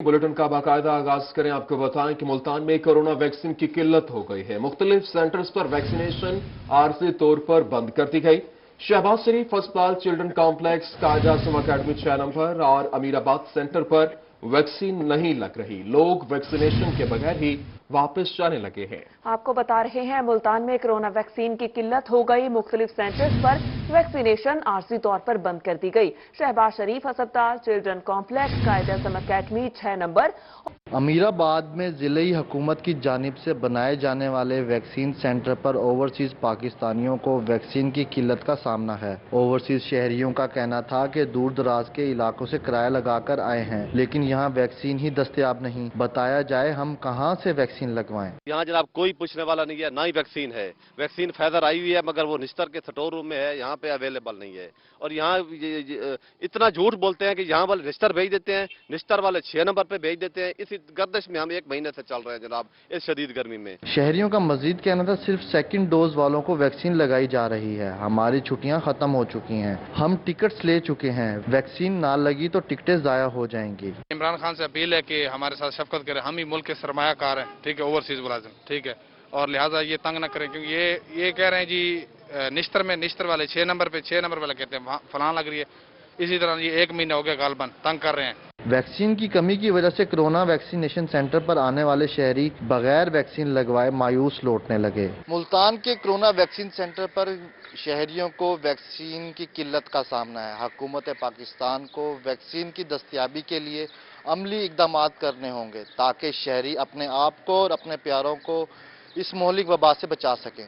Bulletin का बाकायदा आगाज करें। आपको बताएं कि मुल्तान में कोरोना वैक्सीन की किल्लत हो गई है। मुख्तलिफ सेंटर्स पर वैक्सीनेशन आरजी तौर पर बंद कर दी गई। शहबाज शरीफ अस्पताल, चिल्ड्रन कॉम्प्लेक्स, कायद आज़म अकेडमी 6 नंबर और अमीराबाद सेंटर पर वैक्सीन नहीं लग रही। लोग वैक्सीनेशन के बगैर ही वापस जाने लगे हैं। आपको बता रहे हैं, मुल्तान में कोरोना वैक्सीन की किल्लत हो गई। मुख्तलिफ सेंटर्स पर वैक्सीनेशन आरजी तौर पर बंद कर दी गई। शहबाज शरीफ अस्पताल, चिल्ड्रन कॉम्प्लेक्स, कायद आज़म अकेडमी 6 नंबर अमीराबाद में ज़िले हुकूमत की जानिब से बनाए जाने वाले वैक्सीन सेंटर पर ओवरसीज पाकिस्तानियों को वैक्सीन की किल्लत का सामना है। ओवरसीज शहरियों का कहना था कि दूर दराज के इलाकों से किराया लगाकर आए हैं, लेकिन यहाँ वैक्सीन ही दस्तयाब नहीं। बताया जाए हम कहाँ से वैक्सीन लगवाएं। यहाँ जनाब कोई पूछने वाला नहीं है, ना ही वैक्सीन है। वैक्सीन फाइजर आई हुई है मगर वो निस्तर के स्टोर रूम में है, यहाँ पे अवेलेबल नहीं है। और यहाँ इतना झूठ बोलते हैं कि यहाँ वाले निस्तर भेज देते हैं, निस्तर वाले 6 नंबर पे भेज देते हैं। इसी गर्दिश में हम 1 महीने से चल रहे हैं जनाब, इस शदीद गर्मी में। शहरियों का मजीद कहना था सिर्फ सेकंड डोज वालों को वैक्सीन लगाई जा रही है। हमारी छुट्टियां खत्म हो चुकी हैं, हम टिकट्स ले चुके हैं, वैक्सीन ना लगी तो टिकटें जाया हो जाएंगी। इमरान खान से अपील है कि हमारे साथ शफकत करें। हम ही मुल्क के सरमायाकार हैं, ठीक है, ओवरसीज मुलाजिम, ठीक है, और लिहाजा ये तंग न करें, क्योंकि ये कह रहे हैं जी निस्तर वाले 6 नंबर पे 6 नंबर वाले कहते हैं वहाँ फलां लग रही है। इसी तरह ये 1 महीना हो गया गालबन तंग कर रहे हैं। वैक्सीन की कमी की वजह से कोरोना वैक्सीनेशन सेंटर पर आने वाले शहरी बगैर वैक्सीन लगवाए मायूस लौटने लगे। मुल्तान के कोरोना वैक्सीन सेंटर पर शहरियों को वैक्सीन की किल्लत का सामना है। हुकूमत पाकिस्तान को वैक्सीन की दस्तयाबी के लिए अमली इकदाम करने होंगे ताकि शहरी अपने आप को और अपने प्यारों को इस मोहलिक वबा से बचा सकें।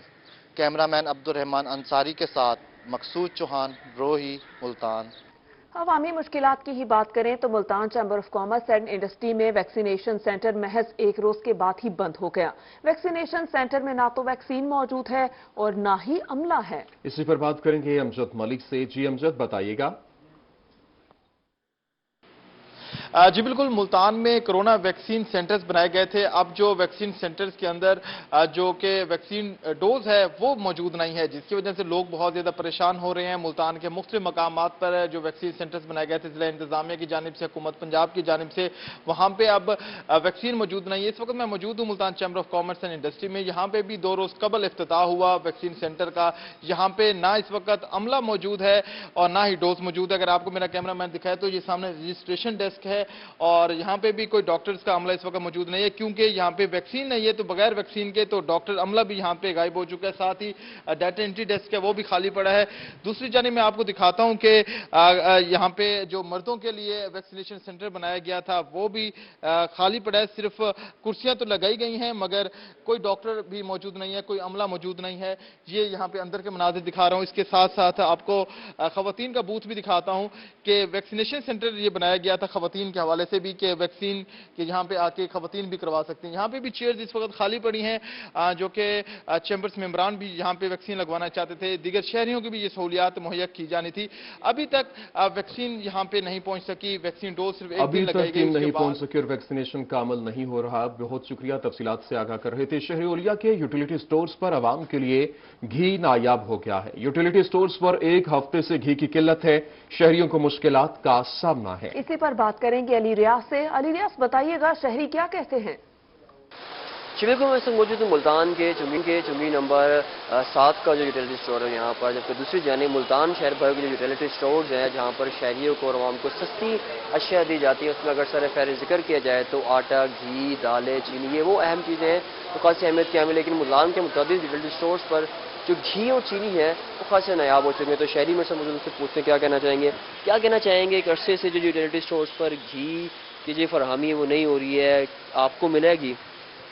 कैमरामैन अब्दुर्रहमान अंसारी के साथ मकसूद चौहान, रोही, मुल्तान। अवामी मुश्किलात की ही बात करें तो Multan chamber of commerce and industry में वैक्सीनेशन सेंटर महज 1 रोज के बाद ही बंद हो गया। वैक्सीनेशन सेंटर में ना तो वैक्सीन मौजूद है और ना ही अमला है। इसी पर बात करेंगे अमजद मलिक से। जी अमजद, बताइएगा। जी बिल्कुल, मुल्तान में कोरोना वैक्सीन सेंटर्स बनाए गए थे। अब जो वैक्सीन सेंटर्स के अंदर जो कि वैक्सीन डोज है वो मौजूद नहीं है, जिसकी वजह से लोग बहुत ज़्यादा परेशान हो रहे हैं। मुल्तान के मुख्तलिफ मकामात पर जो वैक्सीन सेंटर्स बनाए गए थे जिला इंतजामिया की जानिब से, हुकूमत पंजाब की जानिब से, वहाँ पे अब वैक्सीन मौजूद नहीं है। इस वक्त मैं मौजूद हूँ Multan chamber of commerce and industry में। यहाँ पे भी 2 रोज़ कबल इफ्तिताह हुआ वैक्सीन सेंटर का। यहाँ पे ना इस वक्त अमला मौजूद है और ना ही डोज मौजूद है। अगर आपको मेरा कैमरा मैन दिखाए तो ये सामने रजिस्ट्रेशन डेस्क है और यहाँ पे भी कोई डॉक्टर्स का अमला इस वक्त मौजूद नहीं है, क्योंकि यहाँ पे वैक्सीन नहीं है। तो बगैर वैक्सीन के तो डॉक्टर अमला भी यहाँ पे गायब हो चुका है। साथ ही डाटा एंट्री डेस्क है वो भी खाली पड़ा है। दूसरी जानिब मैं आपको दिखाता हूँ कि यहाँ पे जो मर्दों के लिए वैक्सीनेशन सेंटर बनाया गया था वो भी खाली पड़ा है। सिर्फ कुर्सियां तो लगाई गई हैं मगर कोई डॉक्टर भी मौजूद नहीं है, कोई अमला मौजूद नहीं है। ये यहाँ पे अंदर के मनाजिर दिखा रहा हूँ। इसके साथ साथ आपको खवातीन का बूथ भी दिखाता हूँ कि वैक्सीनेशन सेंटर ये बनाया गया था खवातीन के हवाले से भी, कि वैक्सीन के यहाँ पे आके खवातीन भी करवा सकते हैं। यहाँ पे भी चेयर्स इस वक्त खाली पड़ी हैं, जो कि चैम्बर्स मेंबरान भी यहाँ पे वैक्सीन लगवाना चाहते थे। दीगर शहरियों की भी ये सहूलियात मुहैया की जानी थी। अभी तक वैक्सीन यहाँ पे नहीं पहुंच सकी। वैक्सीन डोज सिर्फ एक दिन लगाई गई, नहीं पहुंच सकी और वैक्सीनेशन का अमल नहीं हो रहा। बहुत शुक्रिया, तफसीलात से आगाह कर रहे थे। शहरी ओलिया के यूटिलिटी स्टोर्स पर आवाम के लिए घी नायाब हो गया है। यूटिलिटी स्टोर्स पर 1 हफ्ते से घी की किल्लत है। शहरियों को मुश्किलात का सामना है। इसी पर बात करेंगे अली रियाज से। अली रियाज, बताइएगा शहरी क्या कहते हैं? बिल्कुल, मैं इस मौजूद हूँ मुल्तान के चुमी नंबर 7 का जो यूटिलिटी स्टोर है यहाँ पर। जबकि दूसरी जानिब मुल्तान शहर भर के जो यूटिलिटी स्टोर्स हैं जहाँ पर शहरियों को और आवाम को सस्ती अशिया दी जाती है, उसमें अगर सर फहर जिक्र किया जाए तो आटा, घी, दालें, चीनी, ये वो अहम चीज़ें हैं तो खासी अहमियत की हमें। लेकिन मुल्तान के मुताबिक यूटिलिटी स्टोर्स पर जो घी और चीनी है वो खासे नायाब हो चुके हैं। तो शहरी में से मौजूद से पूछते हैं क्या कहना चाहेंगे। एक अरसे से जो यूटिलिटी स्टोर्स पर घी की जो फरहमी वो नहीं हो रही है, आपको मिलेगी?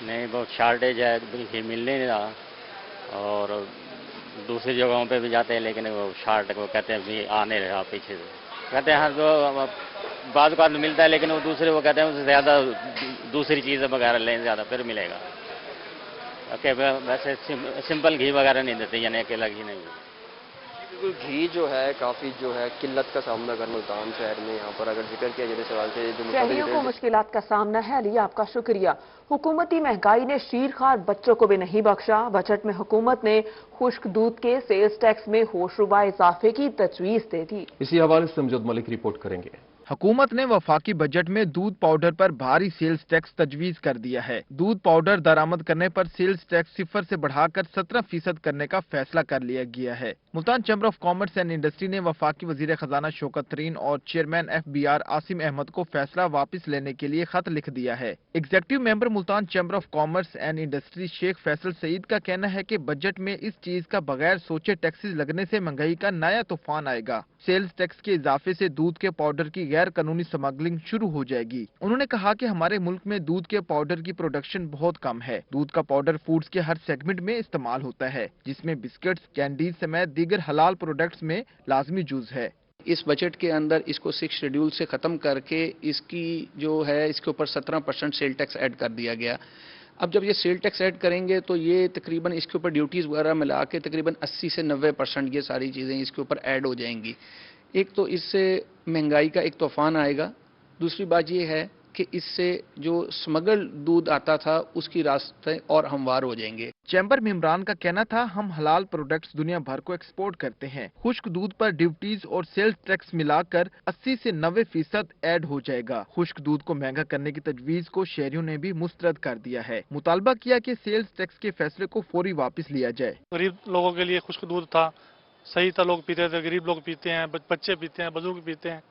नहीं, बहुत शार्टेज है, घी मिलने नहीं रहा। और दूसरी जगहों पे भी जाते हैं लेकिन वो शार्ट वो कहते हैं भी आने रहा पीछे से, कहते हैं हाँ तो बाद का मिलता है लेकिन वो दूसरे वो कहते हैं उससे ज़्यादा दूसरी चीज़ें वगैरह लें ज़्यादा फिर मिलेगा। ओके, वैसे सिंपल घी वगैरह नहीं देते, यानी अकेला घी नहीं देते। बिल्कुल, घी जो है काफ़ी जो है किल्लत का सामना कर मुल्तान शहर में यहाँ पर अगर जिक्र किया जाए सवाल से जो शहरियों को मुश्किलात का सामना है। अली, आपका शुक्रिया। हुकूमती महंगाई ने शीरखार बच्चों को भी नहीं बख्शा। बजट में हुकूमत ने खुश्क दूध के सेल्स टैक्स में होशरुबा इजाफे की तजवीज़ दे दी। इसी हवाले से अमजद मलिक रिपोर्ट करेंगे। हुकूमत ने वफाकी बजट में दूध पाउडर पर भारी सेल्स टैक्स तजवीज कर दिया है। दूध पाउडर दरामद करने पर सेल्स टैक्स 0 से बढ़ाकर 17% करने का फैसला कर लिया गया है। Multan chamber of commerce and industry ने वफाकी वजीर खजाना शौकत तरीन और चेयरमैन FBR आसिम अहमद को फैसला वापस लेने के लिए खत लिख दिया है। Executive member Multan chamber of commerce and industry Sheikh Faisal Saeed का कहना है कि बजट में इस चीज का बगैर सोचे टैक्सेस लगने से महंगाई का नया तूफान आएगा। सेल्स टैक्स के इजाफे से दूध के पाउडर की गैर कानूनी स्मगलिंग शुरू हो जाएगी। उन्होंने कहा कि हमारे मुल्क में दूध के पाउडर की प्रोडक्शन बहुत कम है। दूध का पाउडर फूड्स के हर सेगमेंट में इस्तेमाल होता है, जिसमें बिस्किट्स, कैंडीज समेत दीगर हलाल प्रोडक्ट्स में लाजमी जुज है। इस बजट के अंदर इसको 6 शेड्यूल से ख़त्म करके इसकी जो है इसके ऊपर 17% सेल टैक्स ऐड कर दिया गया। अब जब ये सेल टैक्स ऐड करेंगे तो ये तकरीबन इसके ऊपर ड्यूटीज़ वगैरह मिला के तकरीबन 80 से 90% ये सारी चीज़ें इसके ऊपर ऐड हो जाएंगी। एक तो इससे महंगाई का एक तूफान आएगा। दूसरी बात ये है कि इससे जो स्मगल दूध आता था उसकी रास्ते और हमवार हो जाएंगे। चैम्बर में इमरान का कहना था, हम हलाल प्रोडक्ट्स दुनिया भर को एक्सपोर्ट करते हैं। खुश्क दूध पर ड्यूटीज और सेल्स टैक्स मिलाकर 80 से 90% ऐड हो जाएगा। खुश्क दूध को महंगा करने की तजवीज को शहरियों ने भी मुस्तरद कर दिया है। मुतालबा किया कि सेल्स टैक्स के फैसले को फौरी वापस लिया जाए। गरीब लोगों के लिए खुश्क दूध था, सही था, लोग पीते थे, गरीब लोग पीते हैं, बच्चे पीते हैं, बुजुर्ग पीते हैं,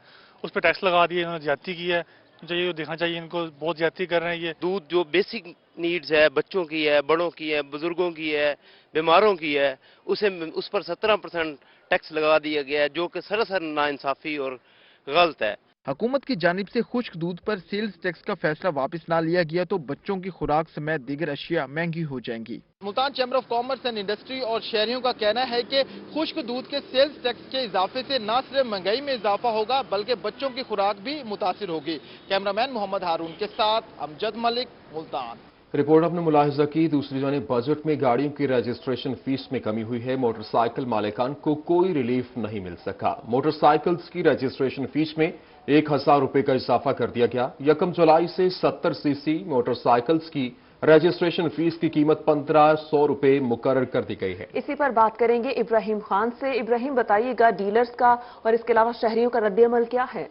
उस पर टैक्स लगा दिए, इन्होंने ज्यादती की है। ये देखना चाहिए, इनको बहुत ज्यादती कर रहे हैं। ये दूध जो बेसिक नीड्स है, बच्चों की है, बड़ों की है, बुजुर्गों की है, बीमारों की है, उस पर 17% टैक्स लगा दिया गया है, जो कि सरासर नाइंसाफी और गलत है। हुकूमत की जानिब से खुश्क दूध पर सेल्स टैक्स का फैसला वापस ना लिया गया तो बच्चों की खुराक समेत दीगर अशिया महंगी हो जाएंगी। Multan chamber of commerce and industry और शहरियों का कहना है कि खुश्क दूध के सेल्स टैक्स के इजाफे से न सिर्फ महंगाई में इजाफा होगा बल्कि बच्चों की खुराक भी मुतासिर होगी। कैमरामैन मोहम्मद हारून के साथ अमजद मलिक, मुल्तान। रिपोर्ट आपने मुलाहिजा की। दूसरी जानिब बजट में गाड़ियों की रजिस्ट्रेशन फीस में कमी हुई है। मोटरसाइकिल मालिकान को कोई रिलीफ नहीं मिल सका। मोटरसाइकिल्स की रजिस्ट्रेशन फीस में 1000 रुपए का इजाफा कर दिया गया। 1 जुलाई से 70 सीसी मोटरसाइकिल्स की रजिस्ट्रेशन फीस की कीमत 1500 रुपए मुकर्रर कर दी गई है। इसी पर बात करेंगे इब्राहिम खान से। इब्राहिम, बताइएगा डीलर्स का और इसके अलावा शहरियों का रद्द-ए-अमल क्या है?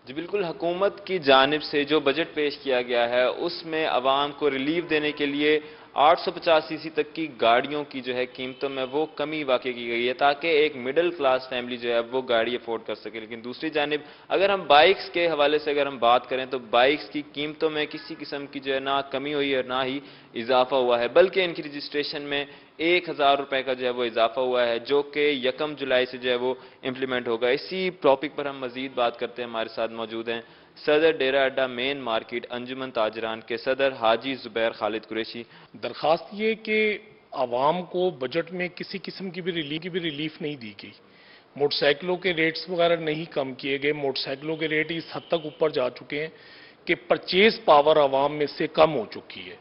जी बिल्कुल, हुकूमत की जानिब से जो बजट पेश किया गया है उसमें आवाम को रिलीफ देने के लिए 850 सीसी तक की गाड़ियों की जो है कीमतों में वो कमी वाक़ई की गई है ताकि एक मिडिल क्लास फैमिली जो है वो गाड़ी अफोर्ड कर सके। लेकिन दूसरी जानिब अगर हम बाइक्स के हवाले से अगर हम बात करें तो बाइक्स की कीमतों में किसी किस्म की जो है ना कमी हुई है ना ही इजाफा हुआ है, बल्कि इनकी रजिस्ट्रेशन में 1000 रुपए का जो है वो इजाफा हुआ है, जो कि 1 जुलाई से जो है वो इम्प्लीमेंट होगा। इसी टॉपिक पर हम मजीद बात करते हैं। हमारे साथ मौजूद हैं सदर डेरा अड्डा मेन मार्केट अंजुमन ताजरान के सदर हाजी जुबैर खालिद कुरैशी। दरखास्त ये कि आवाम को बजट में किसी किस्म की भी रिलीफ नहीं दी गई। मोटरसाइकिलों के रेट्स वगैरह नहीं कम किए गए। मोटरसाइकिलों के रेट इस हद तक ऊपर जा चुके हैं कि परचेज पावर आवाम में से कम हो चुकी है।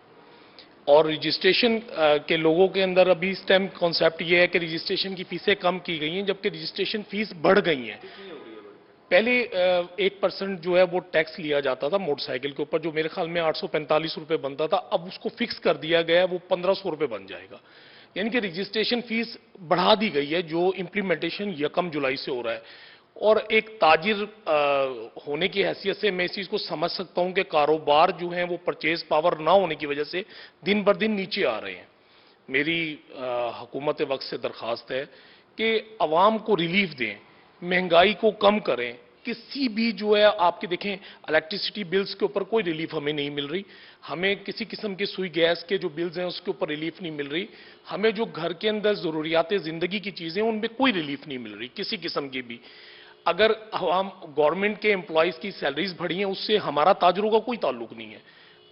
और रजिस्ट्रेशन के लोगों के अंदर अभी इस टाइम कॉन्सेप्ट ये है कि रजिस्ट्रेशन की फीसें कम की गई हैं, जबकि रजिस्ट्रेशन फीस बढ़ गई हैं। पहले 1% जो है वो टैक्स लिया जाता था मोटरसाइकिल के ऊपर, जो मेरे ख्याल में 845 रुपए बनता था। अब उसको फिक्स कर दिया गया है, वो 1500 रुपए बन जाएगा। यानी कि रजिस्ट्रेशन फीस बढ़ा दी गई है, जो इम्प्लीमेंटेशन 1 जुलाई से हो रहा है। और एक ताजिर होने की हैसियत से मैं इस चीज को समझ सकता हूं कि कारोबार जो है वो परचेज पावर ना होने की वजह से दिन बर दिन नीचे आ रहे हैं। मेरी हुकूमत वक्त से दरखास्त है कि अवाम को रिलीफ दें, महंगाई को कम करें। किसी भी जो है आपके देखें इलेक्ट्रिसिटी बिल्स के ऊपर कोई रिलीफ हमें नहीं मिल रही। हमें किसी किस्म के सुई गैस के जो बिल्स हैं उसके ऊपर रिलीफ नहीं मिल रही। हमें जो घर के अंदर जरूरियात जिंदगी की चीजें उनमें कोई रिलीफ नहीं मिल रही किसी किस्म की भी। अगर हम गवर्नमेंट के एम्प्लॉयज की सैलरीज बढ़ी हैं उससे हमारा ताजरों का कोई ताल्लुक नहीं है।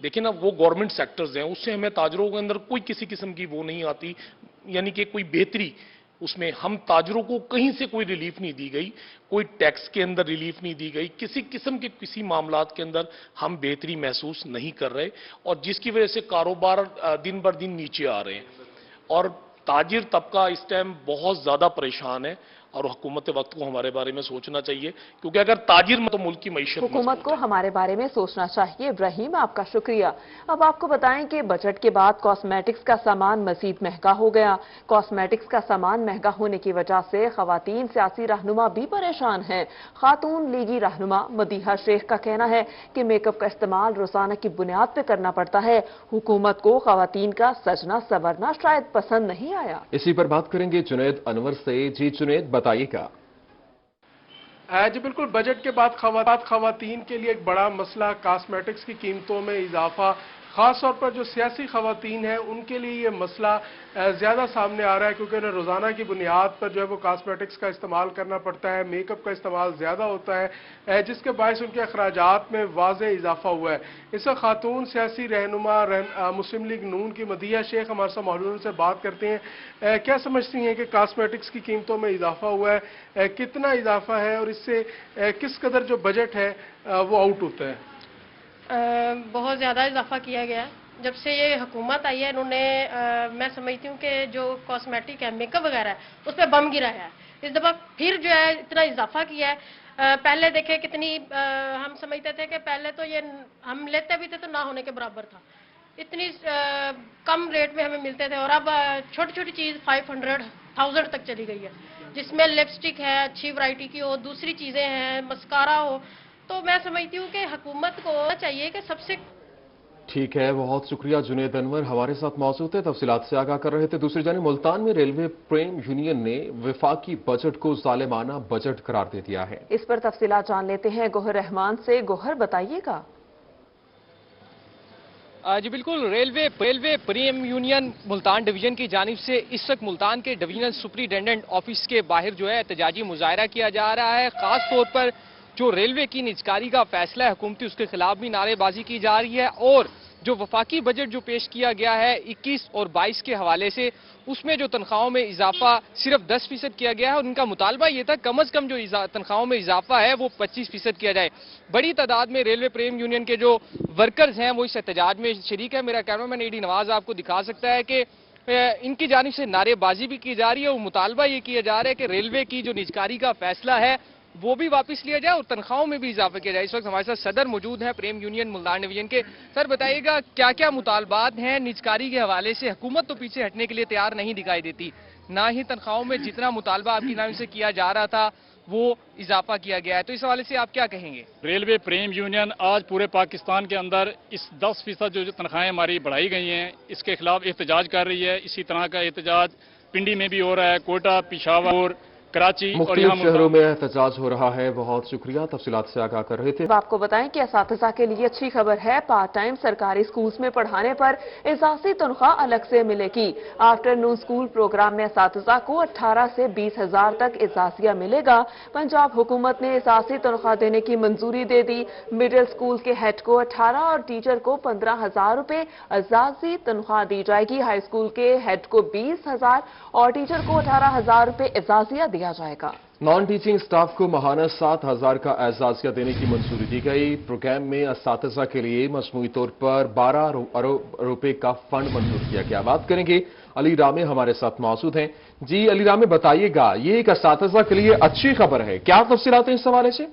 देखिए ना, वो गवर्नमेंट सेक्टर्स हैं, उससे हमें ताजरों के अंदर कोई किसी किस्म की वो नहीं आती, यानी कि कोई बेहतरी उसमें हम ताजरों को कहीं से कोई रिलीफ नहीं दी गई, कोई टैक्स के अंदर रिलीफ नहीं दी गई, किसी किस्म के किसी मामलात के अंदर हम बेहतरी महसूस नहीं कर रहे और जिसकी वजह से कारोबार दिन बर दिन नीचे आ रहे हैं और ताजिर तबका इस टाइम बहुत ज्यादा परेशान है। اور حکومت وقت کو ہمارے بارے میں سوچنا چاہیے، کیونکہ اگر تاجر میں تو ملک کی معیشت حکومت کو ہمارے بارے میں سوچنا چاہیے۔ ابراہیم، آپ کا شکریہ۔ اب آپ کو بتائیں کہ بجٹ کے بعد کاسمیٹکس کا سامان مزید مہنگا ہو گیا۔ کاسمیٹکس کا سامان مہنگا ہونے کی وجہ سے خواتین سیاسی رہنما بھی پریشان ہیں۔ خاتون لیگی رہنما مدیحہ شیخ کا کہنا ہے کہ میک اپ کا استعمال روزانہ کی بنیاد پہ کرنا پڑتا ہے۔ حکومت کو خواتین کا سجنا سنورنا شاید پسند نہیں آیا۔ اسی پر بات کریں گے جنید انور سے۔ جی جنید، بتائیے گا۔ جی بالکل، بجٹ کے بعد خواتین کے لیے ایک بڑا مسئلہ کاسمیٹکس کی قیمتوں میں اضافہ، خاص طور پر جو سیاسی خواتین ہیں ان کے لیے یہ مسئلہ زیادہ سامنے آ رہا ہے، کیونکہ انہیں روزانہ کی بنیاد پر جو ہے وہ کاسمیٹکس کا استعمال کرنا پڑتا ہے، میک اپ کا استعمال زیادہ ہوتا ہے، جس کے باعث ان کے اخراجات میں واضح اضافہ ہوا ہے۔ اس وقت خاتون سیاسی رہنما مسلم لیگ نون کی مدیحہ شیخ ہمارے ساتھ موجود، ان سے بات کرتے ہیں۔ کیا سمجھتی ہیں کہ کاسمیٹکس کی قیمتوں میں اضافہ ہوا ہے، کتنا اضافہ ہے اور اس سے کس قدر جو بجٹ ہے وہ آؤٹ ہوتا ہے؟ بہت زیادہ اضافہ کیا گیا ہے جب سے یہ حکومت آئی ہے۔ انہوں نے میں سمجھتی ہوں کہ جو کاسمیٹک ہے، میک اپ وغیرہ ہے، اس پہ بم گرایا ہے۔ اس دفعہ پھر جو ہے اتنا اضافہ کیا ہے۔ پہلے دیکھیں کتنی ہم سمجھتے تھے کہ پہلے تو یہ ہم لیتے بھی تھے تو نہ ہونے کے برابر تھا، اتنی کم ریٹ میں ہمیں ملتے تھے، اور اب چھوٹی چھوٹی چیز 500,000 تک چلی گئی ہے، جس میں لپسٹک ہے اچھی ورائٹی کی ہو، دوسری چیزیں ہیں، مسکارا ہو۔ تو میں سمجھتی ہوں کہ حکومت کو چاہیے کہ سب سے ٹھیک ہے، بہت شکریہ جنید انور ہمارے ساتھ موجود ہے، تفصیلات سے آگاہ کر رہے تھے۔ دوسری جانب ملتان میں ریلوے پریم یونین نے وفاقی بجٹ کو ظالمانہ بجٹ قرار دے دیا ہے۔ اس پر تفصیلات جان لیتے ہیں گوہر رحمان سے۔ گوہر، بتائیے گا۔ جی بالکل، railway Prem union Multan division کی جانب سے اس وقت ملتان کے ڈویژنل سپرنٹینڈنٹ آفس کے باہر جو ہے احتجاجی مظاہرہ کیا جا رہا ہے۔ خاص طور پر جو ریلوے کی نجکاری کا فیصلہ ہے حکومتی، اس کے خلاف بھی نعرے بازی کی جا رہی ہے، اور جو وفاقی بجٹ جو پیش کیا گیا ہے 21 اور 22 کے حوالے سے، اس میں جو تنخواہوں میں اضافہ صرف 10% کیا گیا ہے، اور ان کا مطالبہ یہ تھا کم از کم جو تنخواہوں میں اضافہ ہے وہ 25% کیا جائے۔ بڑی تعداد میں ریلوے پریم یونین کے جو ورکرز ہیں وہ اس احتجاج میں شریک ہے۔ میرا کیمرہ مین ایڈی نواز آپ کو دکھا سکتا ہے کہ ان کی جانب سے نعرے بازی بھی کی جا رہی ہے، اور مطالبہ یہ کیا جا رہا ہے کہ ریلوے کی جو نجکاری کا فیصلہ ہے وہ بھی واپس لیا جائے اور تنخواہوں میں بھی اضافہ کیا جائے۔ اس وقت ہمارے ساتھ صدر موجود ہیں پریم یونین ملتان ڈویژن کے۔ سر بتائیے گا کیا کیا مطالبات ہیں نجکاری کے حوالے سے؟ حکومت تو پیچھے ہٹنے کے لیے تیار نہیں دکھائی دیتی، نہ ہی تنخواہوں میں جتنا مطالبہ آپ کی جانب سے کیا جا رہا تھا وہ اضافہ کیا گیا ہے، تو اس حوالے سے آپ کیا کہیں گے؟ ریلوے پریم یونین آج پورے پاکستان کے اندر اس 10% جو تنخواہیں ہماری بڑھائی گئی ہیں اس کے خلاف احتجاج کر رہی ہے۔ اسی طرح کا احتجاج پنڈی میں بھی ہو رہا ہے، کوئٹہ، پشاور، کراچی اور مختلف شہروں میں احتجاج ہو رہا ہے۔ بہت شکریہ، تفصیلات سے آگاہ کر رہے تھے۔ اب آپ کو بتائیں کہ اساتذہ کے لیے اچھی خبر ہے، پارٹ ٹائم سرکاری سکولز میں پڑھانے پر اضافی تنخواہ الگ سے ملے گی۔ آفٹر نون سکول پروگرام میں اساتذہ کو 18 سے 20 ہزار تک اضافیہ ملے گا۔ پنجاب حکومت نے اضافی تنخواہ دینے کی منظوری دے دی۔ مڈل سکول کے ہیڈ کو 18 اور ٹیچر کو 15,000 روپے اضافی تنخواہ دی جائے گی۔ ہائی سکول کے ہیڈ کو 20,000 اور ٹیچر کو 18,000 روپے اضافیہ دیا جائے گا۔ نان ٹیچنگ سٹاف کو ماہانہ 7,000 کا اعزازیہ دینے کی منظوری دی گئی۔ پروگرام میں اساتذہ کے لیے مجموعی طور پر 12 ارب روپے کا فنڈ منظور کیا گیا۔ بات کریں گے علی رامے ہمارے ساتھ موجود ہیں۔ جی علی رامے، بتائیے گا یہ ایک اساتذہ کے لیے اچھی خبر ہے، کیا تفصیلات ہیں اس حوالے سے؟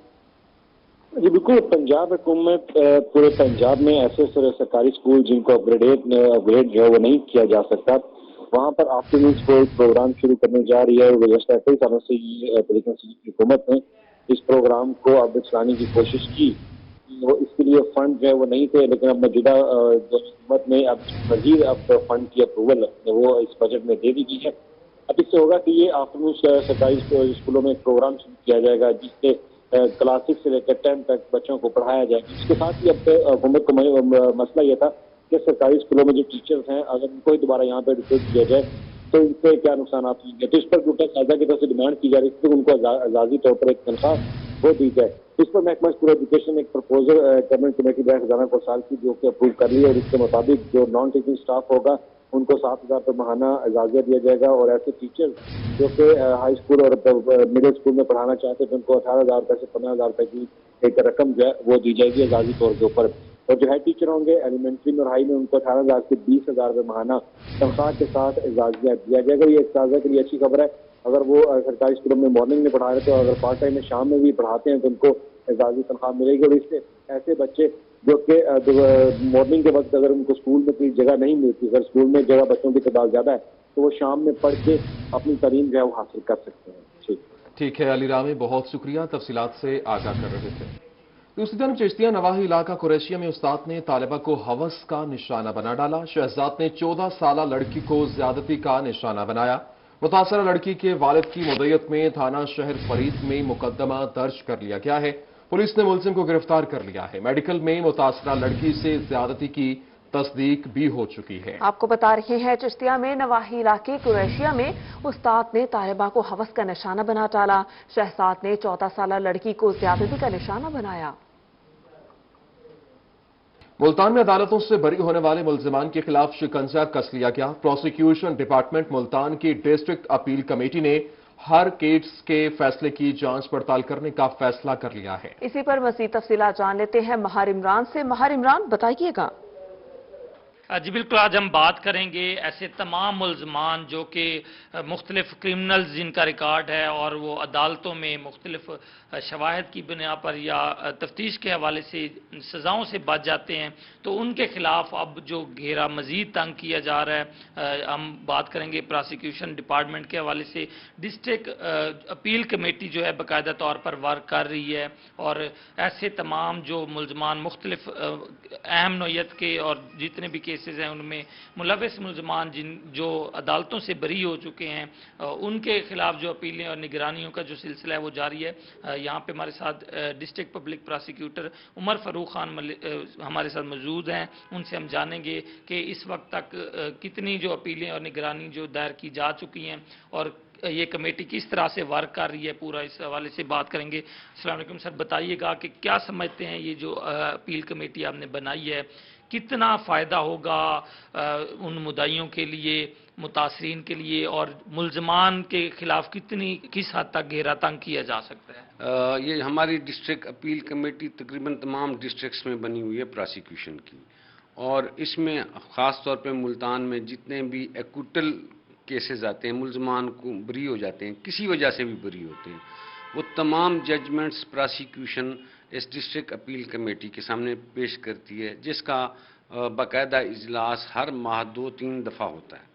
جی بالکل، پنجاب حکومت پورے پنجاب میں ایسے سرکاری اسکول جن کو اپگریڈ جو ہے وہ نہیں کیا جا سکتا، وہاں پر آفٹرنون اسکول پروگرام شروع کرنے جا رہی ہے۔ گزشتہ کئی سالوں سے یہ پولیٹیکل حکومت نے اس پروگرام کو اب چلانے کی کوشش کی۔ وہ اس کے لیے فنڈ جو ہے وہ نہیں تھے، لیکن اب موجودہ حکومت نے اب مزید فنڈ کی اپروول وہ اس بجٹ میں دے دی گئی ہے۔ اب اس سے ہوگا کہ یہ آفٹرنون سرکاری اسکولوں میں ایک پروگرام شروع کیا جائے گا جس سے کلاس 6 سے لے کر 10 تک بچوں کو پڑھایا جائے گا۔ اس کے ساتھ ہی اب حکومت کو مسئلہ یہ تھا کہ سرکاری اسکولوں میں جو ٹیچرز ہیں اگر ان کو ہی دوبارہ یہاں پہ ریکروٹ کیا جائے تو ان سے کیا نقصانات ہوں گے، تو اس پر جو سازہ کی طرف سے ڈیمانڈ کی جا رہی تھی کہ ان کو اعزازی طور پر ایک تنخواہ وہ دی جائے۔ اس پر محکمہ اسکول ایجوکیشن نے ایک پرپوزل گورنمنٹ کمیٹی بین خزانہ کو سال کی جو کہ اپروو کر لی ہے، اور اس کے مطابق جو نان ٹیچنگ اسٹاف ہوگا ان کو 7,000 روپے ماہانہ اعزازیہ دیا جائے گا، اور ایسے ٹیچر جو کہ ہائی اسکول اور مڈل اسکول میں پڑھانا چاہتے ہیں تو ان کو 18,000 روپے سے 15,000 روپے کی ایک رقم جو ہے وہ دی جائے گی اعزازی طور کے اوپر۔ اور جو ہیڈ ٹیچر ہوں گے ایلیمنٹری میں اور ہائی میں ان کو 18,000 سے 20,000 روپے ماہانہ تنخواہ کے ساتھ اعزازیہ دیا جائے گا۔ یہ اساتذہ کے لیے اچھی خبر ہے، अगर वो सरकारी स्कूलों में मॉर्निंग में पढ़ा रहे तो अगर पार्ट टाइम में शाम में भी पढ़ाते हैं तो उनको एजाजी तनख्वाह मिलेगी। और इससे ऐसे बच्चे जो कि मॉर्निंग के वक्त अगर उनको स्कूल में कोई जगह नहीं मिलती, अगर स्कूल में जगह बच्चों की तादाद ज़्यादा है तो वो शाम में पढ़ के अपनी तालीम जो है वो हासिल कर सकते हैं। ठीक है अली रामी, बहुत शुक्रिया, तफसीलात से आगाह कर रहे थे। दूसरी तरफ चिश्तिया नवाही इलाका कुरैशिया में उस्ताद ने तालिबा को हवस का निशाना बना डाला। शहजाद ने 14 साला लड़की को ज्यादती का निशाना बनाया। मुतासरा लड़की के वालिद की मुद्दत में थाना शहर फरीद में मुकदमा दर्ज कर लिया गया है। पुलिस ने मुलजिम को गिरफ्तार कर लिया है। मेडिकल में मुतासरा लड़की से ज्यादती की तस्दीक भी हो चुकी है। आपको बता रहे हैं चिश्तिया में नवाही इलाके कुरैशिया में उस्ताद ने तालिबा को हवस का निशाना बना डाला। शहजाद ने 14 साला लड़की को ज्यादती का निशाना बनाया। मुल्तान में अदालतों से बरी होने वाले मुलजिमान के खिलाफ शिकंजा कस लिया गया। प्रोसिक्यूशन डिपार्टमेंट मुल्तान की डिस्ट्रिक्ट अपील कमेटी ने हर केस के फैसले की जांच पड़ताल करने का फैसला कर लिया है। इसी पर मजीद तफसीलात जान लेते हैं महार इमरान से। महार इमरान, बताइएगा। जी बिल्कुल, आज हम बात करेंगे ऐसे तमाम मुलजमान जो कि मुख्तलिफ क्रिमिनल्स जिनका रिकॉर्ड है और वो अदालतों में मुख्तलिफ शवाहद की बुनियाद पर या तफ्तीश के हवाले से सज़ाओं से बच जाते हैं, तो उनके खिलाफ अब जो घेरा मज़ीद तंग किया जा रहा है। हम बात करेंगे प्रोसिक्यूशन डिपार्टमेंट के हवाले से। डिस्ट्रिक्ट अपील कमेटी जो है बाकायदा तौर पर वर्क कर रही है और ऐसे तमाम जो मुलजमान मुख्तलिफ अहम नौयत के और जितने भी केसेस हैं उनमें मुलविस मुलजमान जो अदालतों से बरी हो चुके हैं, उनके खिलाफ जो अपीलें और निगरानियों का जो सिलसिला है वो जारी है। यहाँ पे हमारे साथ district public prosecutor Umar Farooq Khan हमारे साथ मौजूद हैं। उनसे हम जानेंगे कि इस वक्त तक कितनी जो अपीलें और निगरानी जो दायर की जा चुकी हैं और ये कमेटी किस तरह से वर्क कर रही है, पूरा इस हवाले से बात करेंगे। अस्सलाम वालेकुम सर, बताइएगा कि क्या समझते हैं ये जो अपील कमेटी आपने बनाई है, कितना फ़ायदा होगा उन मुद्दाइयों के लिए, मुतासरीन के लिए, और मुलजमान के खिलाफ किस हद तक घेरा तंग किया जा सकता है? ये हमारी डिस्ट्रिक्ट अपील कमेटी तकरीबन तमाम डिस्ट्रिक्ट्स में बनी हुई है प्रोसिक्यूशन की, और इसमें ख़ास तौर पे मुल्तान में जितने भी एक्विटल केसेस आते हैं, मुलजमान को बरी हो जाते हैं, किसी वजह से भी बरी होते हैं, वो तमाम जजमेंट्स प्रोसिक्यूशन इस डिस्ट्रिक्ट अपील कमेटी के सामने पेश करती है, जिसका बाकायदा इजलास हर माह 2-3 दफ़ा होता है।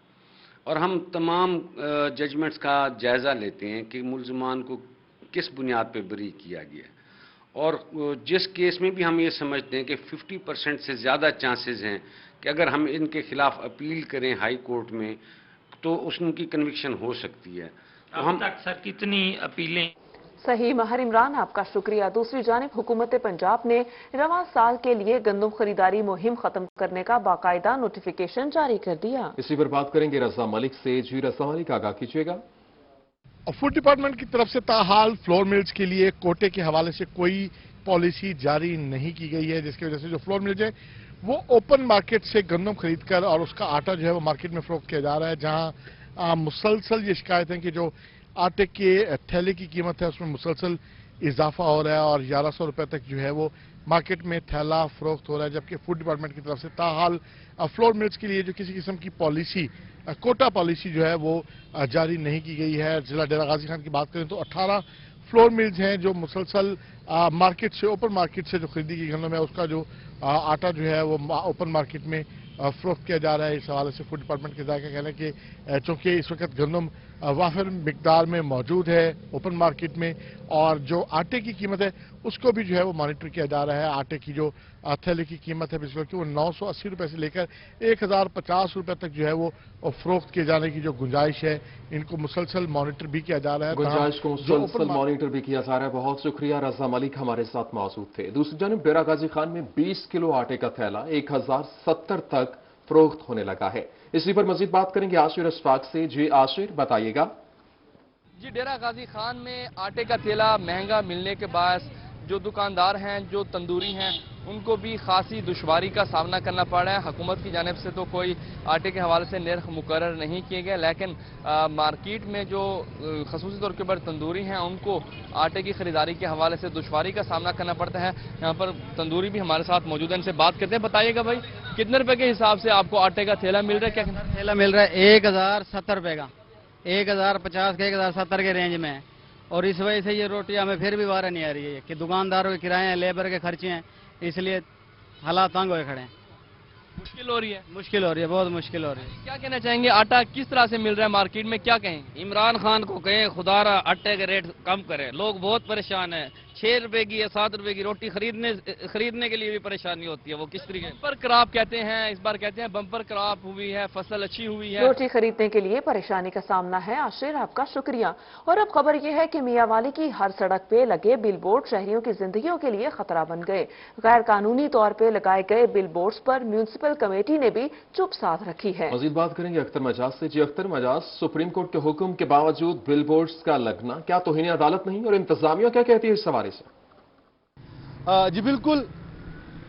और हम तमाम जजमेंट्स का जायज़ा लेते हैं कि मुलजमान को किस बुनियाद पर बरी किया गया, और जिस केस में भी हम ये समझते हैं कि 50% से ज़्यादा चांसेस हैं कि अगर हम इनके खिलाफ अपील करें हाई कोर्ट में तो उनकी कन्विक्शन हो सकती है। तो अब तक सर कितनी अपीलें? सही महार इमरान, आपका शुक्रिया। दूसरी जानिब हुकूमत पंजाब ने रवां साल के लिए गंदम खरीदारी मुहिम खत्म करने का बाकायदा नोटिफिकेशन जारी कर दिया। इसी पर बात करेंगे रजा मलिक से। जी रजा मलिक, आगाह कीजिएगा। फूड डिपार्टमेंट की तरफ से ताहाल फ्लोर मिल्स के लिए कोटे के हवाले से कोई पॉलिसी जारी नहीं की गई है, जिसकी वजह से जो फ्लोर मिल्स है वो ओपन मार्केट से गंदम खरीद कर और उसका आटा जो है वो मार्केट में फरोख्त किया जा रहा है, जहां मुसलसल ये शिकायत है कि जो आटे के थैले की कीमत है उसमें मुसलसल इजाफा हो रहा है और 1100 रुपए तक जो है वो मार्केट में थैला फरोख्त हो रहा है। जबकि फूड डिपार्टमेंट की तरफ से ताहाल फ्लोर मिल्स के लिए जो किसी किस्म की पॉलिसी, कोटा पॉलिसी जो है वो जारी नहीं की गई है। जिला डेरा गाजी खान की बात करें तो 18 फ्लोर मिल्स हैं जो मुसलसल मार्केट से, ओपन मार्केट से जो खरीदी की गंदम है उसका जो आटा जो है वो ओपन मार्केट में फरोख्त किया जा रहा है। इस हवाले से फूड डिपार्टमेंट के जायका कहना है कि चूँकि इस वक्त गंदम वाफिर मिकदार में मौजूद है ओपन मार्केट में, और जो आटे की कीमत है उसको भी जो है वो मॉनिटर किया जा रहा है। आटे की जो थैले की कीमत है पिछले की वो 980 रुपये से लेकर 1050 रुपये तक जो है वो फरोख्त किए जाने की जो गुंजाइश है, इनको मुसलसल मॉनिटर भी किया जा रहा है। गुंजाइश को मुसलसल मॉनिटर भी किया जा रहा है। बहुत शुक्रिया, रजा मलिक हमारे साथ मौजूद थे। दूसरी जानब डेरा गाजी खान में 20 किलो आटे का थैला 1070 तक फरोख्त होने लगा है। इसी पर मजीद बात करेंगे आशिर अशफाक से। जी आशिर, बताइएगा। जी, डेरा गाजी खान में आटे का थैला महंगा मिलने के बाद जो दुकानदार हैं, जो तंदूरी हैं, उनको भी खासी दुश्वारी का सामना करना पड़ रहा है। हुकूमत की जानिब से तो कोई आटे के हवाले से नर्ख मुकर्रर नहीं किए गए, लेकिन मार्केट में जो खसूसी तौर के ऊपर तंदूरी हैं उनको आटे की खरीदारी के हवाले से दुश्वारी का सामना करना पड़ता है। यहाँ पर तंदूरी भी हमारे साथ मौजूद है, इनसे बात करते हैं। बताइएगा भाई, कितने रुपए के हिसाब से आपको आटे का थैला मिल रहा है? क्या थैला मिल रहा है? 1070 रुपये का, 1050 के 1070 के रेंज में है। और इस वजह से ये रोटी हमें फिर भी वारा नहीं आ रही है कि दुकानदारों के किराए हैं, लेबर के खर्चे हैं, इसलिए हालात तंग हुए खड़े हैं। मुश्किल हो रही है, मुश्किल हो रही है, बहुत मुश्किल हो रही है। क्या कहना चाहेंगे, आटा किस तरह से मिल रहा है मार्केट में, क्या कहें? इमरान खान को कहें खुदारा आटे के रेट कम करे, लोग बहुत परेशान हैं। 6 रुपए की या 7 रुपए की रोटी खरीदने के लिए भी परेशानी होती है। वो किस तरीके बम्पर क्रॉप कहते हैं, इस बार कहते हैं बम्पर क्रॉप हुई है, फसल अच्छी हुई है। रोटी खरीदने के लिए परेशानी का सामना है। आशिर, आपका शुक्रिया। और अब खबर यह है कि मियांवाली की हर सड़क पे लगे बिलबोर्ड शहरियों की जिंदगियों के लिए खतरा बन गए। गैर कानूनी तौर पे लगाए गए बिलबोर्ड्स पर म्यूनिसिपल कमेटी ने भी चुप साध रखी है। मजीद बात करेंगे अख्तर मजाज से। जी अख्तर मजाज, सुप्रीम कोर्ट के हुक्म के बावजूद बिलबोर्ड्स का लगना क्या तौहीन अदालत नहीं, और इंतजामिया क्या कहती है इस हवाले से? जी बिल्कुल,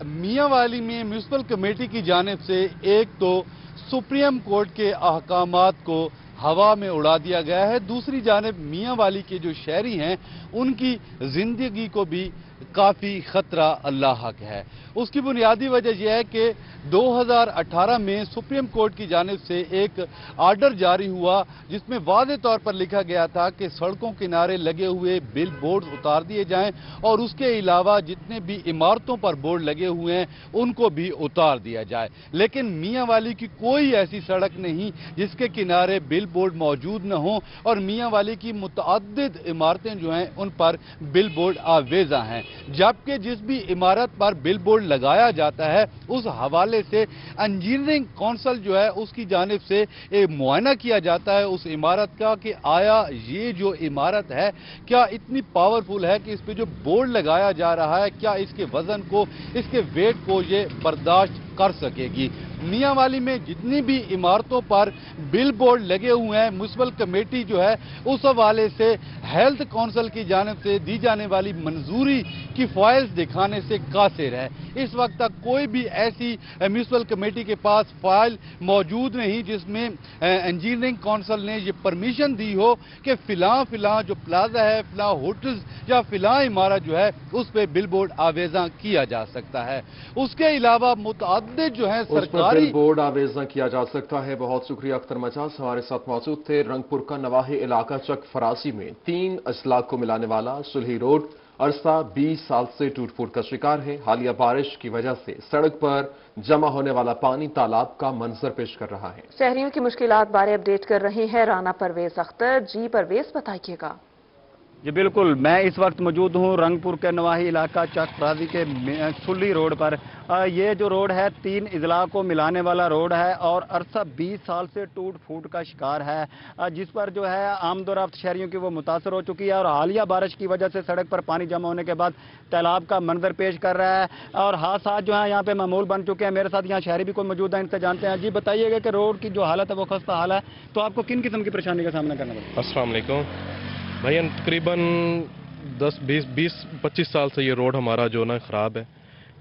मियांवाली में म्यूनिसिपल कमेटी की जानिब से एक तो सुप्रीम कोर्ट के अहकामात को हवा में उड़ा दिया गया है, दूसरी जानिब मियांवाली के जो शहरी हैं उनकी जिंदगी को भी काफ़ी खतरा लाहक है। उसकी बुनियादी वजह यह है कि 2018 में सुप्रीम कोर्ट की जानिब से एक आर्डर जारी हुआ जिसमें वाज़े तौर पर लिखा गया था कि सड़कों किनारे लगे हुए बिल बोर्ड उतार दिए जाएं और उसके अलावा जितने भी इमारतों पर बोर्ड लगे हुए हैं उनको भी उतार दिया जाए। लेकिन मियांवाली की कोई ऐसी सड़क नहीं जिसके किनारे बिल बोर्ड मौजूद न हो, और मियांवाली की मुतअद्दिद इमारतें जो हैं उन पर बिल बोर्ड आवेजा हैं, जबकि जिस भी इमारत पर बिल बोर्ड लगाया जाता है उस हवाले से इंजीनियरिंग काउंसिल जो है उसकी जानिब से एक मुआयना किया जाता है उस इमारत का कि आया ये जो इमारत है क्या इतनी पावरफुल है कि इस पे जो बोर्ड लगाया जा रहा है क्या इसके वजन को, इसके वेट को ये बर्दाश्त कर सकेगी। मियांवाली में जितनी भी इमारतों पर बिल बोर्ड लगे हुए हैं, म्यूनिसिपल कमेटी जो है उस हवाले से हेल्थ काउंसिल की जानिब से दी जाने वाली मंजूरी की फाइल्स दिखाने से कासिर है। इस वक्त तक कोई भी ऐसी म्यूनिसिपल कमेटी के पास फाइल मौजूद नहीं जिसमें इंजीनियरिंग काउंसिल ने ये परमिशन दी हो कि फिलहाल जो प्लाजा है, फिलहाल होटल्स या फिलहाल इमारत जो है उस पर बिल बोर्ड आवेजा किया जा सकता है। उसके अलावा मुतअद्दिद जो है सरकारी बिल बोर्ड आवेजा किया जा सकता है। बहुत शुक्रिया अख्तर मजाज हमारे साथ मौजूद थे। रंगपुर का नवाही इलाका चक फरासी में 3 अजला को मिलाने वाला सुलही रोड अरसा 20 साल से टूट फूट का शिकार है। हालिया बारिश की वजह से सड़क पर जमा होने वाला पानी तालाब का मंजर पेश कर रहा है। शहरियों की मुश्किलात बारे अपडेट कर रहे हैं राना परवेज अख्तर। जी परवेज, बताइएगा। जी बिल्कुल, मैं इस वक्त मौजूद हूँ रंगपुर के नवाही इलाका चक फराजी के सुल्ली रोड पर। ये जो रोड है 3 अजला को मिलाने वाला रोड है और अरसा 20 साल से टूट फूट का शिकार है, जिस पर जो है आमदोरफ्त शहरियों की वो मुतासर हो चुकी है और हालिया बारिश की वजह से सड़क पर पानी जमा होने के बाद तालाब का मंजर पेश कर रहा है और हादसा जो है यहाँ पे मामूल बन चुके हैं। मेरे साथ यहाँ शहरी भी कोई मौजूद है, इनसे जानते हैं। जी बताइएगा कि रोड की जो हालत है वो खस्ता हाल है, तो आपको किन किस्म की परेशानी का सामना करना पड़ता है? अस्सलाम वालेकुम भैया, तकरीबन 20-25 साल से ये रोड हमारा जो ना ख़राब है।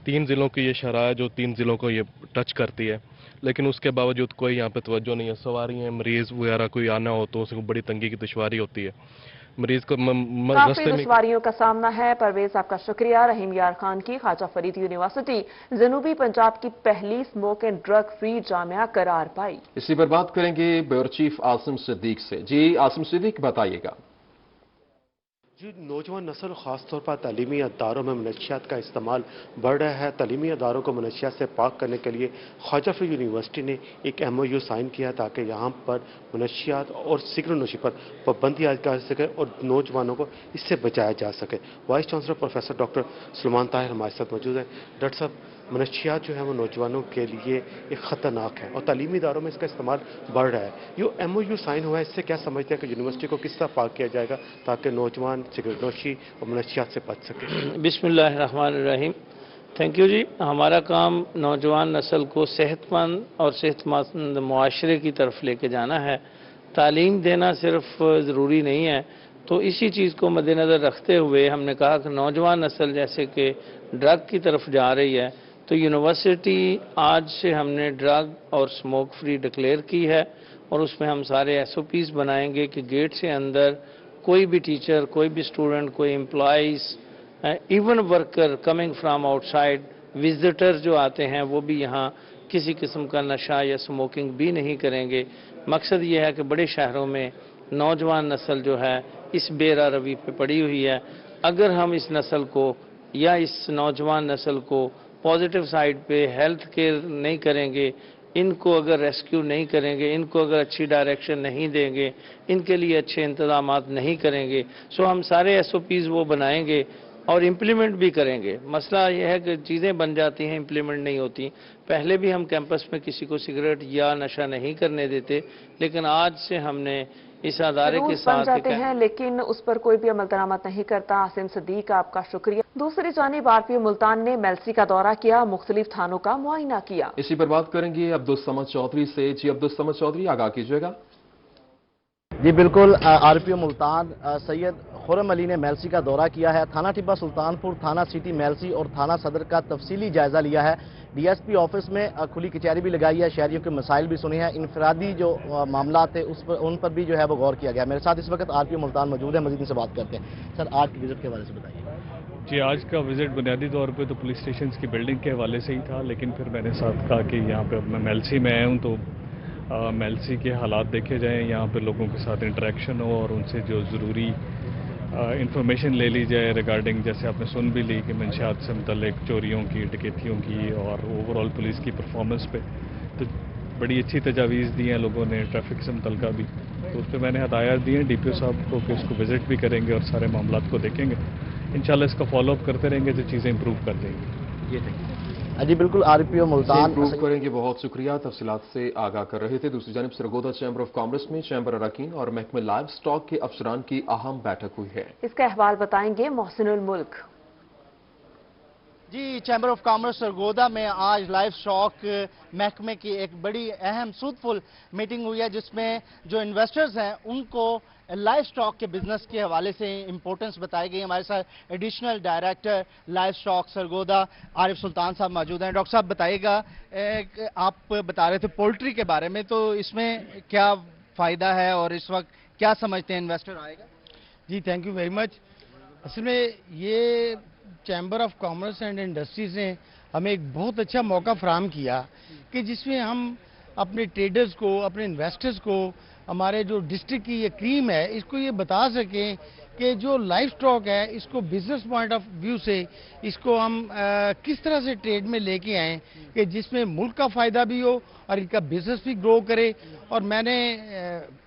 3 ज़िलों की ये शरह है जो 3 ज़िलों को ये टच करती है, लेकिन उसके बावजूद कोई यहाँ पे तवज्जो नहीं है। सवारी है, मरीज़ वगैरह कोई आना हो तो उसको बड़ी तंगी की दुश्वारी होती है। मरीज़ को काफी दुश्वारियों का सामना है। परवेज, आपका शुक्रिया। रहीम यार खान की ख्वाजा फरीद यूनिवर्सिटी जनूबी पंजाब की पहली smoke and drug free Jamia करार पाई। इसी पर बात करेंगे ब्यूरो चीफ आसिम सिद्दीक से। जी आसिम सिद्दीक, बताइएगा। जी, नौजवान नस्ल ख़ासतौर पर तालीमी अदारों में मनशियात का इस्तेमाल बढ़ रहा है। तालीमी अदारों को मनशियात से पाक करने के लिए ख्वाजा फरीद यूनिवर्सिटी ने एक MOU साइन किया ताकि यहाँ पर मनशियात और सिगरेट नोशी पर पाबंदी आयद कर सके और नौजवानों को इससे बचाया जा सके। Vice chancellor professor doctor Suleman Tahir हमारे साथ मौजूद है। डॉक्टर साहब, मनशियात जो है वो नौजवानों के लिए एक ख़तरनाक है और तालीमी इदारों में इसका इस्तेमाल बढ़ रहा है। ये MOU साइन हुआ है, इससे क्या समझते हैं कि यूनिवर्सिटी को किस तरह पाक किया जाएगा ताकि नौजवान सिगरेट नोशी और मनशियात से बच सके? बिस्मिल्लाहिर्रहमानिर्रहीम। थैंक यू जी। हमारा काम नौजवान नस्ल को सेहतमंद और सेहतमंद मुआशरे की तरफ लेके जाना है। तालीम देना सिर्फ ज़रूरी नहीं है, तो इसी चीज़ को मद्देनज़र रखते हुए हमने कहा कि नौजवान नस्ल जैसे कि ड्रग की तरफ जा रही है तो यूनिवर्सिटी आज से हमने ड्रग और स्मोक फ्री डिक्लेयर की है और उसमें हम सारे SOPs बनाएंगे कि गेट से अंदर कोई भी टीचर, कोई भी स्टूडेंट, कोई employees, even worker coming from outside, visitors जो आते हैं वो भी यहाँ किसी किस्म का नशा या स्मोकिंग भी नहीं करेंगे। मकसद ये है कि बड़े शहरों में नौजवान नस्ल जो है इस बेरा रवि पे पड़ी हुई है। अगर हम इस नस्ल को या इस नौजवान नस्ल को पॉजिटिव साइड पे हेल्थ केयर नहीं करेंगे, इनको अगर रेस्क्यू नहीं करेंगे, इनको अगर अच्छी डायरेक्शन नहीं देंगे, इनके लिए अच्छे इंतजामात नहीं करेंगे, सो हम सारे SOPs वो बनाएंगे और इम्प्लीमेंट भी करेंगे। मसला यह है कि चीज़ें बन जाती हैं, इम्प्लीमेंट नहीं होती। पहले भी हम कैंपस में किसी को सिगरेट या नशा नहीं करने देते, लेकिन आज से हमने इस अदारे के बन साथ जाते हैं लेकिन उस पर कोई भी अमल दरामद नहीं करता। आसिम सदीक, आपका शुक्रिया। दूसरी जानिब RPO मुल्तान ने मेलसी का दौरा किया, मुख्तलिफ थानों का मुआयना किया। इसी पर बात करेंगे अब्दुल समद चौधरी से। जी अब्दुल समद चौधरी, आगाह कीजिएगा। जी बिल्कुल, RPO मुल्तान सैयद खुर्रम अली ने मेलसी का दौरा किया है। थाना टिब्बा सुल्तानपुर, थाना सिटी मेलसी और थाना सदर का तफसीली जायजा लिया है। DSP ऑफिस में खुली कचहरी भी लगाई है, शहरियों के मसाइल भी सुने हैं, इनफरादी जो मामला थे उन पर भी जो है वो गौर किया गया। मेरे साथ इस वक्त RPO मुल्तान मौजूद है, मजीद इनसे बात करते हैं। सर, आज की विजिट के हवाले से बताइए। जी, आज का विजिट बुनियादी तौर पे तो पुलिस स्टेशन की बिल्डिंग के हवाले से ही था, लेकिन फिर मैंने साथ कहा कि यहाँ पे मैं मेलसी में आया हूँ तो मेलसी के हालात देखे जाएँ, यहाँ पे लोगों के साथ इंटरेक्शन हो और उनसे जो ज़रूरी इंफॉर्मेशन ले ली जाए रिगार्डिंग, जैसे आपने सुन भी ली कि मंशियात से मुतल्लिक चोरियों की, डकैतियों की और ओवरऑल पुलिस की परफॉर्मेंस पे तो बड़ी अच्छी तजावीज़ दी हैं लोगों ने, ट्रैफिक से मुतल्लिका भी। तो उस पर मैंने हदायत दी हैं DPO साहब को कि उसको विज़िट भी करेंगे और सारे मामलात को देखेंगे। इंशाल्लाह इसका फॉलोअप करते रहेंगे तो चीज़ें इंप्रूव कर देंगी। ये जी बिल्कुल, RPO मुल्तान इंप्रूव करेंगे। बहुत शुक्रिया, तफसीलात से आगाह कर रहे थे। दूसरी जानिब सरगोदा चैम्बर ऑफ कॉमर्स में चैम्बर अरकान और महकमे लाइव स्टॉक के अफसरान की अहम बैठक हुई है। इसका अहवाल बताएंगे मोहसिनुल मुल्क। जी, चैम्बर ऑफ कॉमर्स सरगोदा में आज लाइव स्टॉक महकमे की एक बड़ी अहम फ्रूटफुल मीटिंग हुई है, जिसमें जो इन्वेस्टर्स हैं उनको लाइव स्टॉक के बिजनेस के हवाले से इंपॉर्टेंस बताई गई। हमारे साथ additional director livestock Sargodha Arif Sultan sahab मौजूद हैं। डॉक्टर साहब, बताइएगा, आप बता रहे थे पोल्ट्री के बारे में, तो इसमें क्या फ़ायदा है और इस वक्त क्या समझते हैं इन्वेस्टर आएगा? जी, थैंक यू वेरी मच। असल में ये chamber of commerce and industries ने हमें एक बहुत अच्छा मौका फराहम किया कि जिसमें हम अपने ट्रेडर्स को, अपने इन्वेस्टर्स को, हमारे जो डिस्ट्रिक्ट की ये क्रीम है, इसको ये बता सकें कि जो लाइव स्टॉक है इसको बिजनेस पॉइंट ऑफ व्यू से इसको हम किस तरह से ट्रेड में लेके आएँ कि जिसमें मुल्क का फ़ायदा भी हो और इनका बिजनेस भी ग्रो करे। और मैंने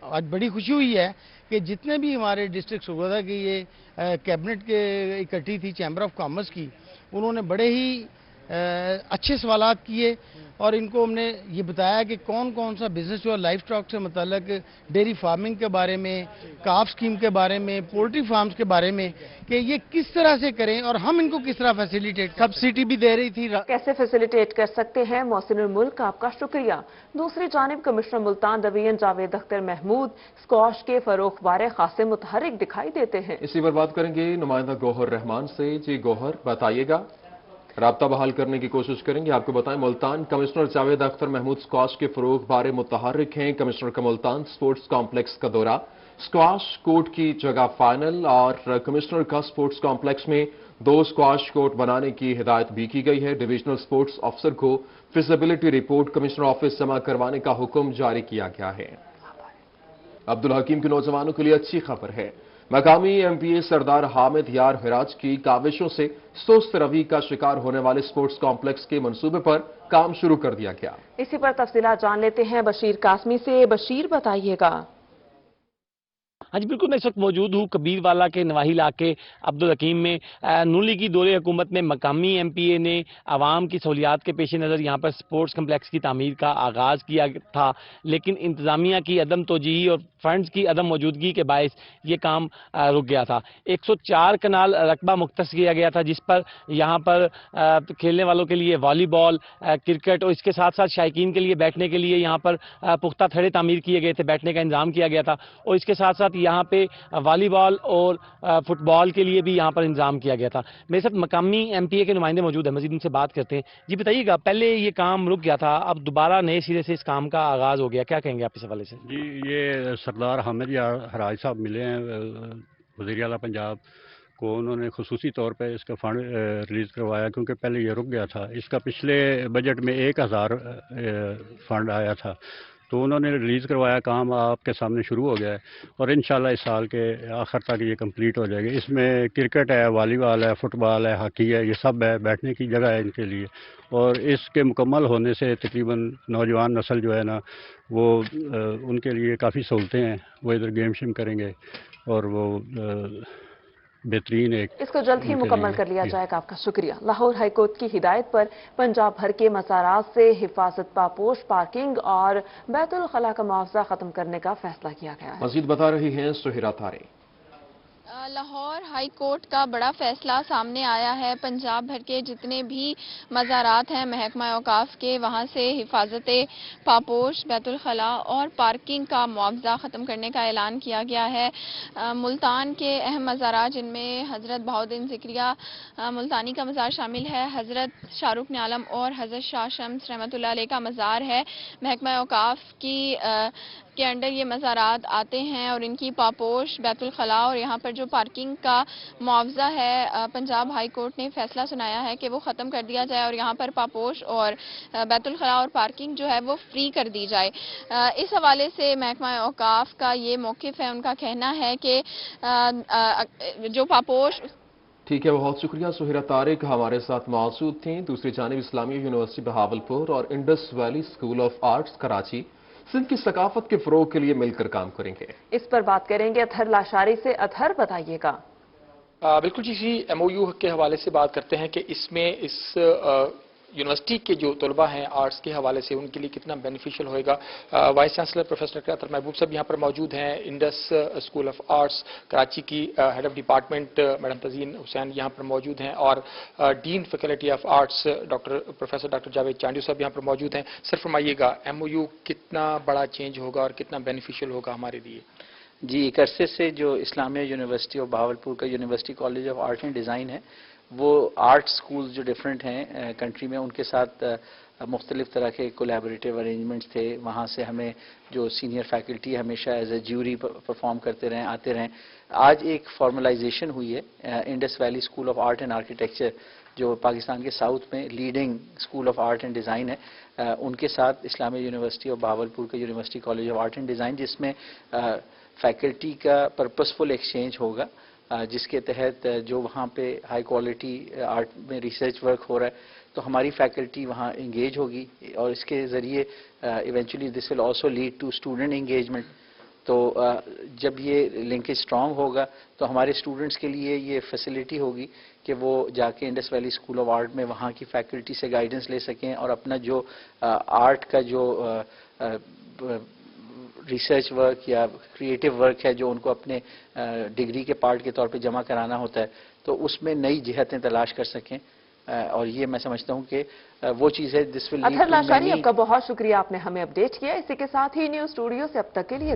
आज बड़ी खुशी हुई है कि जितने भी हमारे डिस्ट्रिक्ट सरगोदा की ये कैबिनेट के इकट्ठी थी चैम्बर ऑफ कॉमर्स की, उन्होंने बड़े ही अच्छे सवालात किए और इनको हमने ये बताया कि कौन कौन सा बिजनेस जो लाइव स्टॉक से मतलब डेयरी फार्मिंग के बारे में, काफ स्कीम के बारे में, पोल्ट्री फार्म्स के बारे में कि ये किस तरह से करें और हम इनको किस तरह फैसिलिटेट, सब्सिडी भी दे रही थी, कैसे फैसिलिटेट कर सकते हैं। मोहसिनुल मुल्क, आपका शुक्रिया। दूसरी जानिब commissioner Multan division Javed Akhtar Mahmood squash के फरोख बारे खासे मुतहरिक दिखाई देते हैं। इसी पर बात करेंगे नुमाइंदा गौहर रहमान से। जी गौहर, बताइएगा, राब्ता बहाल करने की कोशिश करेंगे। आपको बताएं, मुल्तान कमिश्नर जावेद अख्तर महमूद स्क्वाश के फरोग बारे मुतहर्रिक हैं। कमिश्नर का मुल्तान स्पोर्ट्स कॉम्प्लेक्स का दौरा, स्क्वाश कोर्ट की जगह फाइनल और कमिश्नर का स्पोर्ट्स कॉम्प्लेक्स में 2 स्क्वाश कोर्ट बनाने की हिदायत भी की गई है। डिविजनल स्पोर्ट्स अफसर को फिजिबिलिटी रिपोर्ट कमिश्नर ऑफिस जमा करवाने का हुक्म जारी किया गया है। अब्दुल हकीम के नौजवानों के लिए अच्छी खबर है। मकामी MPA सरदार हामिद यार हिराज की काविशों से सुस्त रवि का शिकार होने वाले स्पोर्ट्स कॉम्प्लेक्स के मंसूबे पर काम शुरू कर दिया गया। इसी पर तफसीलात जान लेते हैं बशीर कासमी से। बशीर, बताइएगा। हाँ जी बिल्कुल, मैं इस वक्त मौजूद हूँ कबीरवाला के नवाही इलाके अब्दुल हकीम में। नून लीग की दौरे हुकूमत में मकामी MPA ने आवाम की सहूलियात के पेश नज़र यहाँ पर स्पोर्ट्स कम्प्लेक्स की तामीर का आगाज़ किया था, लेकिन इंतज़ामिया की अदम तोजीही और फंड्स की अदम मौजूदगी के बायस ये काम रुक गया था। 104 कनाल रकबा मुख्तस किया गया था, जिस पर यहाँ पर खेलने वालों के लिए वॉलीबॉल, क्रिकेट और इसके साथ साथ शायकीन के लिए बैठने के लिए यहाँ पर पुख्ता थड़े तामीर किए गए थे, बैठने का इंतजाम किया गया था। और इसके साथ साथ यहाँ पे वॉलीबॉल और फुटबॉल के लिए भी यहाँ पर इंतजाम किया गया था। मेरे साथ मकामी MPA के नुमाइंदे मौजूद हैं, मजीद उनसे बात करते हैं। जी बताइएगा, पहले ये काम रुक गया था, अब दोबारा नए सिरे से इस काम का आगाज़ हो गया, क्या कहेंगे आप इस हवाले से? जी, ये सरदार हामिद यार हराज साहब मिले हैं वज़ीर आला पंजाब को, उन्होंने खुसूसी तौर पे इसका फंड रिलीज़ करवाया क्योंकि पहले ये रुक गया था। इसका पिछले बजट में 1000 फंड आया था, तो उन्होंने रिलीज़ करवाया, काम आपके सामने शुरू हो गया है और इंशाल्लाह इस साल के आखिर तक ये कंप्लीट हो जाएगी। इसमें क्रिकेट है, वॉलीबॉल है, फुटबॉल है, हॉकी है, ये सब है, बैठने की जगह है इनके लिए। और इसके मुकम्मल होने से तकरीबन नौजवान नस्ल जो है ना वो उनके लिए काफ़ी सहूलतें हैं, वो इधर गेम शेम करेंगे और वो बेहतरीन एक इसको जल्द ही मुकम्मल कर लिया जाएगा। आपका शुक्रिया। लाहौर हाईकोर्ट की हिदायत पर पंजाब भर के मज़ारात से हिफाजत, पापोश, पार्किंग और बैतुल खला का मुआवजा खत्म करने का फैसला किया गया है। मजीद बता रही हैं सुहिरा तारे। लाहौर हाई कोर्ट का बड़ा फैसला सामने आया है। पंजाब भर के जितने भी मज़ारात हैं महकमा औकाफ के, वहाँ से हिफाजत पापोश, बैतुल खला और पार्किंग का मुआवजा ख़त्म करने का ऐलान किया गया है। मुल्तान के अहम मज़ारात जिनमें हज़रत बहाउद्दीन ज़िक्रिया मुल्तानी का मज़ार शामिल है, हज़रत शाहरुख आलम और हज़रत शाह शम्स रहमतुल्लाह अलैह का मज़ार है। महकमा औकाफ के अंडर ये मज़ारात आते हैं और इनकी पापोश, बैतुल खला और यहाँ पर जो पार्किंग का मुआवजा है पंजाब हाई कोर्ट ने फैसला सुनाया है कि वो ख़त्म कर दिया जाए और यहाँ पर पापोश और बैतुल खला और पार्किंग जो है वो फ्री कर दी जाए। इस हवाले से महकमा औकाफ का ये मौक़िफ़ है। उनका कहना है कि जो पापोश ठीक है, बहुत शुक्रिया सुहिरा तारिक हमारे साथ मौजूद थी। दूसरी जानिब इस्लामिया यूनिवर्सिटी बहावलपुर और Indus valley school of arts Karachi Sindh की सकाफत के फरोग के लिए मिलकर काम करेंगे। इस पर बात करेंगे अतहर लाशारी से। अतहर, बताइएगा। बिल्कुल जी, इसी एमओयू के हवाले से बात करते हैं कि इसमें इस यूनिवर्सिटी के जो तलबा हैं आर्ट्स के हवाले से उनके लिए कितना बेनिफिशियल होएगा। वाइस चांसलर प्रोफेसर अतर महबूब साहब यहाँ पर मौजूद हैं। Indus School of arts Karachi की head of department madam Tazeen Hussain यहाँ पर मौजूद हैं और dean faculty of arts professor doctor Javed Chandio sahab यहाँ पर मौजूद हैं। सर फरमाइएगा, एमओयू कितना बड़ा चेंज होगा और कितना बेनिफिशियल होगा हमारे लिए? जी, एक अरसे से जो इस्लामिया यूनिवर्सिटी ऑफ बहावलपुर का university college of art and design है, वो आर्ट स्कूल्स जो डिफरेंट हैं कंट्री में, उनके साथ मुख्तलिफ तरह के कोलैबोरेटिव अरेंजमेंट्स थे। वहाँ से हमें जो सीनियर फैकल्टी हमेशा एज ए ज्यूरी परफॉर्म करते रहें, आते रहें। आज एक फॉर्मलाइजेशन हुई है। Indus valley school of art and architecture जो पाकिस्तान के साउथ में leading school of art and design है, उनके साथ इस्लामिया यूनिवर्सिटी ऑफ बहावलपुर का university college of art and design, जिसमें फैकल्टी का पर्पसफुल एक्सचेंज होगा, जिसके तहत जो वहाँ पे हाई क्वालिटी आर्ट में रिसर्च वर्क हो रहा है तो हमारी फैकल्टी वहाँ इंगेज होगी और इसके ज़रिए eventually this will also lead to student engagement. तो जब ये लिंकेज स्ट्रांग होगा तो हमारे स्टूडेंट्स के लिए ये फैसिलिटी होगी कि वो जाके Indus valley school of art में वहाँ की फैकल्टी से गाइडेंस ले सकें और अपना जो आर्ट का जो रिसर्च वर्क या क्रिएटिव वर्क है जो उनको अपने डिग्री के पार्ट के तौर पे जमा कराना होता है, तो उसमें नई जिहतें तलाश कर सकें। और ये मैं समझता हूँ कि वो चीज़ है जिस will lead to Athar Lashari, आपका बहुत शुक्रिया, आपने हमें अपडेट किया। इसी के साथ ही न्यूज़ स्टूडियो से अब तक के लिए